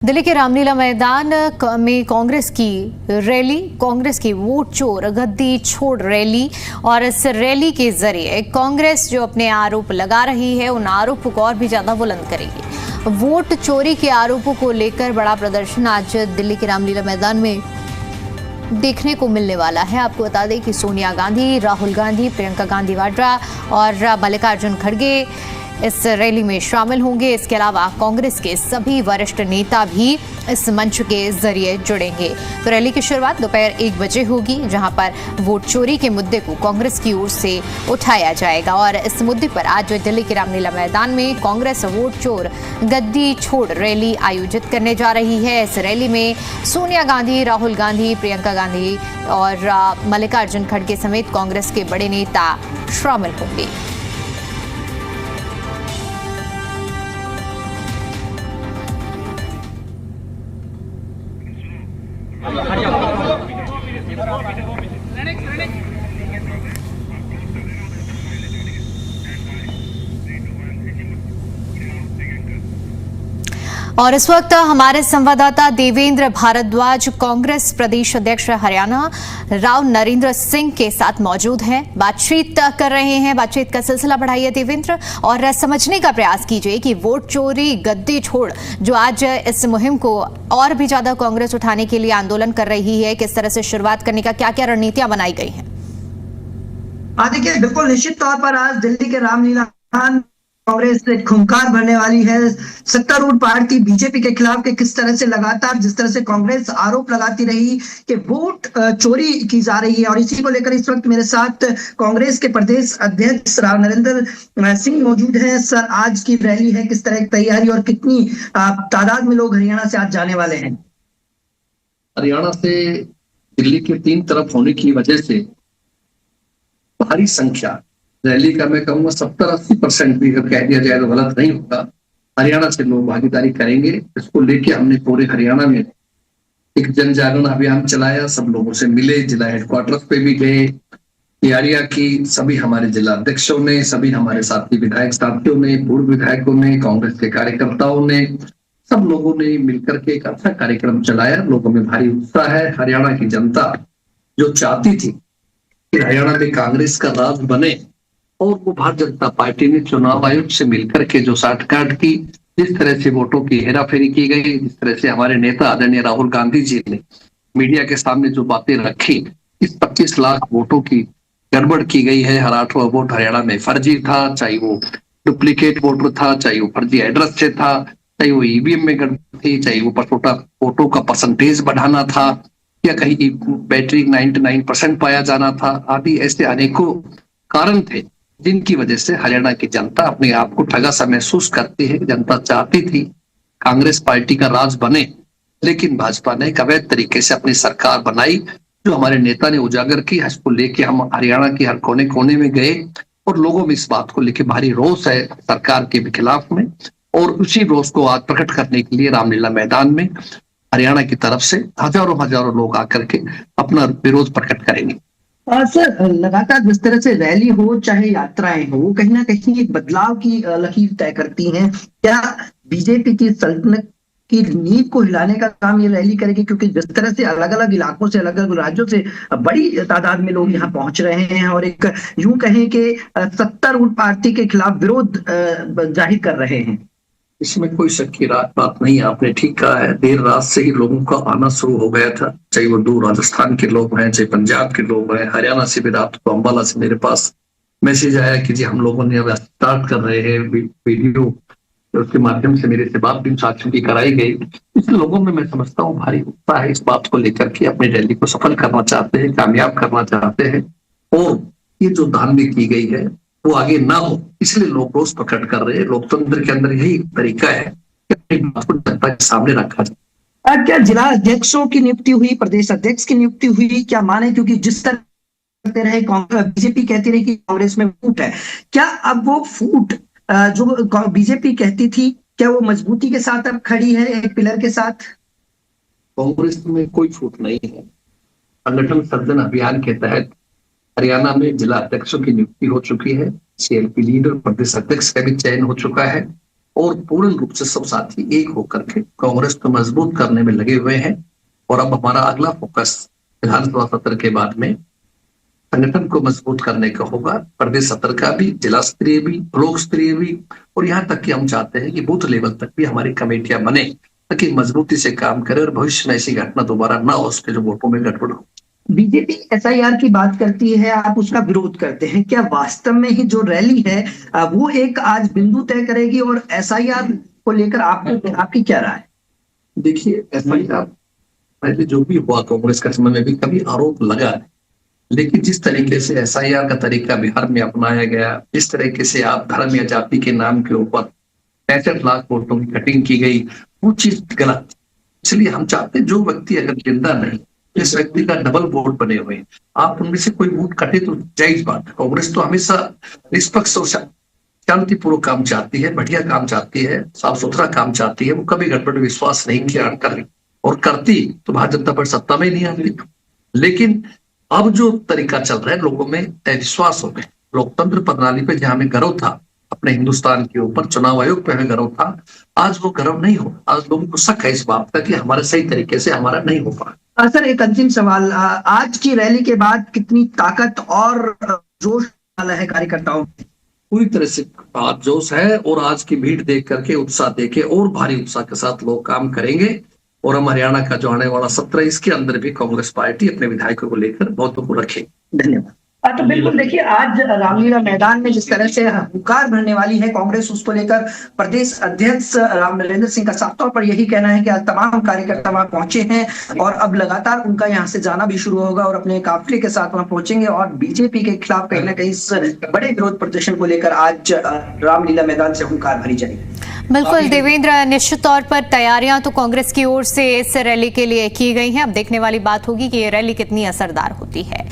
दिल्ली के रामलीला मैदान में कांग्रेस की वोट चोर गद्दी छोड़ रैली और इस रैली के जरिए कांग्रेस जो अपने आरोप लगा रही है उन आरोपों को और भी ज्यादा बुलंद करेगी। वोट चोरी के आरोपों को लेकर बड़ा प्रदर्शन आज दिल्ली के रामलीला मैदान में देखने को मिलने वाला है। आपको बता दें कि सोनिया गांधी, राहुल गांधी, प्रियंका गांधी वाड्रा और मल्लिकार्जुन खड़गे इस रैली में शामिल होंगे। इसके अलावा कांग्रेस के सभी वरिष्ठ नेता भी इस मंच के जरिए जुड़ेंगे। तो रैली की शुरुआत दोपहर 1 बजे होगी, जहां पर वोट चोरी के मुद्दे को कांग्रेस की ओर से उठाया जाएगा। और इस मुद्दे पर आज दिल्ली के रामलीला मैदान में कांग्रेस वोट चोर गद्दी छोड़ रैली आयोजित करने जा रही है। इस रैली में सोनिया गांधी, राहुल गांधी, प्रियंका गांधी और मल्लिकार्जुन खड़गे समेत कांग्रेस के बड़े नेता शामिल होंगे। और इस वक्त हमारे संवाददाता देवेंद्र भारद्वाज कांग्रेस प्रदेश अध्यक्ष हरियाणा राव नरेंद्र सिंह के साथ मौजूद हैं, बातचीत कर रहे हैं। बातचीत का सिलसिला बढ़ाइए देवेंद्र, और समझने का प्रयास कीजिए कि वोट चोरी गद्दी छोड़ जो आज इस मुहिम को और भी ज्यादा कांग्रेस उठाने के लिए आंदोलन कर रही है, किस तरह से शुरुआत करने का क्या क्या रणनीतियां बनाई गई हैं? देखिए, बिल्कुल निश्चित तौर पर आज दिल्ली के रामलीला कांग्रेस से खूंखार भरने वाली है। सत्तारूढ़ पार्टी बीजेपी के खिलाफ के किस तरह से लगातार जिस तरह से कांग्रेस आरोप लगाती रही कि वोट चोरी की जा रही है, और इसी को लेकर इस वक्त मेरे साथ कांग्रेस के प्रदेश अध्यक्ष राव नरेंद्र सिंह मौजूद हैं। सर, आज की रैली है, किस तरह की तैयारी और कितनी तादाद में लोग हरियाणा से आज जाने वाले हैं? हरियाणा से दिल्ली के 3 तरफ होने की वजह से भारी संख्या रैली का, मैं कहूंगा 70-80% भी अगर कह दिया जाए तो गलत नहीं होगा, हरियाणा से लोग भागीदारी करेंगे। इसको लेके हमने पूरे हरियाणा में एक जन जागरण अभियान चलाया, सब लोगों से मिले, जिला हेडक्वार्टर्स पे भी गए, तैयारियां की सभी हमारे जिला अध्यक्षों ने, सभी हमारे साथी विधायक साथियों ने, पूर्व विधायकों ने, कांग्रेस के कार्यकर्ताओं ने, सब लोगों ने मिलकर के एक अच्छा कार्यक्रम चलाया। लोगों में भारी उत्साह है। हरियाणा की जनता जो चाहती थी कि हरियाणा में कांग्रेस का राज बने, और वो भारतीय जनता पार्टी ने चुनाव आयोग से मिलकर के जो साठगांठ की, जिस तरह से वोटों की हेराफेरी की गई, जिस तरह से हमारे नेता आदरणीय राहुल गांधी जी ने मीडिया के सामने जो बातें रखी, इस 25 लाख वोटों की गड़बड़ की गई है। हर 8वां वोट हरियाणा में फर्जी था, चाहे वो डुप्लीकेट वोटर था, चाहे वो फर्जी एड्रेस से था, चाहे वो ईवीएम में गड़बड़ थी, चाहे वो वोटों का परसेंटेज बढ़ाना था, या कहीं बैटरी 99% पाया जाना था, आदि ऐसे अनेकों कारण थे जिनकी वजह से हरियाणा की जनता अपने आप को ठगा सा महसूस करती है। जनता चाहती थी कांग्रेस पार्टी का राज बने, लेकिन भाजपा ने एक अवैध तरीके से अपनी सरकार बनाई, जो हमारे नेता ने उजागर की। इसको लेके हम हरियाणा के हर कोने कोने में गए, और लोगों में इस बात को लेके भारी रोष है सरकार के भी खिलाफ में, और उसी रोष को आज प्रकट करने के लिए रामलीला मैदान में हरियाणा की तरफ से हजारों लोग आकर के अपना विरोध प्रकट करेंगे। सर, लगातार जिस तरह से रैली हो चाहे यात्राएं हो, कहीं ना कहीं एक बदलाव की लकीर तय करती हैं। क्या बीजेपी की सल्तनत की नींव को हिलाने का काम ये रैली करेगी? क्योंकि जिस तरह से अलग अलग इलाकों से, अलग अलग राज्यों से बड़ी तादाद में लोग यहाँ पहुंच रहे हैं, और एक यूं कहें कि सत्तारूढ़ पार्टी के खिलाफ विरोध जाहिर कर रहे हैं। इसमें कोई शक की बात नहीं, आपने ठीक कहा है। देर रात से ही लोगों का आना शुरू हो गया था, चाहे वो दूर राजस्थान के लोग हैं, चाहे पंजाब के लोग हैं, हरियाणा से भी रात को अम्बाला से मेरे पास मैसेज आया कि जी हम लोगों ने अब स्टार्ट कर रहे हैं वीडियो, उसके माध्यम से मेरे से बात भी साथियों की कराई गई। इस लोगों में मैं समझता हूँ भारी उत्साह है इस बात को लेकर के, अपनी रैली को सफल करना चाहते हैं, कामयाब करना चाहते हैं, और ये जो धांधली की गई है वो आगे ना हो, इसलिए लोग रोष प्रकट कर रहे हैं। लोकतंत्र के अंदर यही तरीका है कि अपनी बात को जनता के सामने रखा जाए। क्या जिला अध्यक्षों की नियुक्ति हुई, प्रदेश अध्यक्ष की नियुक्ति हुई, क्या माने? क्योंकि जिस तरह कहते रहे बीजेपी कहती रही कि कांग्रेस में फूट है, क्या अब वो फूट जो बीजेपी कहती थी, क्या वो मजबूती के साथ अब खड़ी है एक पिलर के साथ? कांग्रेस में कोई फूट नहीं है। संगठन सर्जन अभियान के तहत हरियाणा में जिला अध्यक्षों की नियुक्ति हो चुकी है, सीएलपी लीडर प्रदेश अध्यक्ष का भी चयन हो चुका है, और पूर्ण रूप से सब साथी एक होकर के कांग्रेस को मजबूत करने में लगे हुए हैं। और अब हमारा अगला फोकस विधानसभा सत्र के बाद में संगठन को मजबूत करने का होगा, प्रदेश स्तर का भी, जिला स्तरीय भी, ब्लॉक स्तरीय भी, और यहाँ तक कि हम चाहते हैं कि बूथ लेवल तक भी हमारी कमेटियां बने ताकि मजबूती से काम करे और भविष्य में ऐसी घटना दोबारा ना हो, उसके जो वोटों में गड़बड़ हो। बीजेपी एसआईआर की बात करती है, आप उसका विरोध करते हैं, क्या वास्तव में ही जो रैली है वो एक आज बिंदु तय करेगी? और एसआईआर को लेकर आपकी क्या राय? देखिए, एसआईआर पहले जो भी हुआ कांग्रेस के समय में भी कभी आरोप लगा है, लेकिन जिस तरीके से एसआईआर का तरीका बिहार में अपनाया गया, जिस तरीके से आप धर्म या जाति के नाम के ऊपर 65 लाख वोटों की कटिंग की गई, वो चीज गलत। इसलिए हम चाहते हैं जो व्यक्ति अगर जिंदा नहीं, इस व्यक्ति का डबल वोट बने हुए, आप उनमें से कोई वोट कटे तो जायज बात है। कांग्रेस तो हमेशा निष्पक्ष और शांतिपूर्वक काम चाहती है, बढ़िया काम चाहती है, साफ सुथरा काम चाहती है। वो कभी गड़बड़ विश्वास नहीं किया कर रही, और करती तो भारतीय जनता पार्टी सत्ता में ही नहीं आती। लेकिन अब जो तरीका चल रहा है, लोगों में विश्वास हो गए। लोकतंत्र प्रणाली पे जहां हमें गर्व था, अपने हिंदुस्तान के ऊपर चुनाव आयोग पे हमें गर्व था, आज वो गर्व नहीं हो। आज लोगों को शक है इस बात का कि हमारे सही तरीके से हमारा नहीं हो पा। सर, एक अंतिम सवाल, आज की रैली के बाद कितनी ताकत और जोश वाला है कार्यकर्ताओं? पूरी तरह से जोश है, और आज की भीड़ देख करके, उत्साह देखे और भारी उत्साह के साथ लोग काम करेंगे। और हम हरियाणा का जो आने वाला सत्र है, इसके अंदर भी कांग्रेस पार्टी अपने विधायकों को लेकर बहुत को रखे। धन्यवाद। तो बिल्कुल देखिए, आज रामलीला मैदान में जिस तरह से हुंकार भरने वाली है कांग्रेस, उसको लेकर प्रदेश अध्यक्ष राम नरेंद्र सिंह का साफ तौर पर यही कहना है कि आज तमाम कार्यकर्ता वहां पहुंचे हैं और अब लगातार उनका यहां से जाना भी शुरू होगा और अपने काफिले के साथ वहां पहुंचेंगे और बीजेपी के खिलाफ कहीं ना कहीं इस बड़े विरोध प्रदर्शन को लेकर आज रामलीला मैदान से हुंकार भरी जाएगी। बिल्कुल देवेंद्र, निश्चित तौर पर तैयारियां तो कांग्रेस की ओर से इस रैली के लिए की गई हैं। अब देखने वाली बात होगी कि ये रैली कितनी असरदार होती है।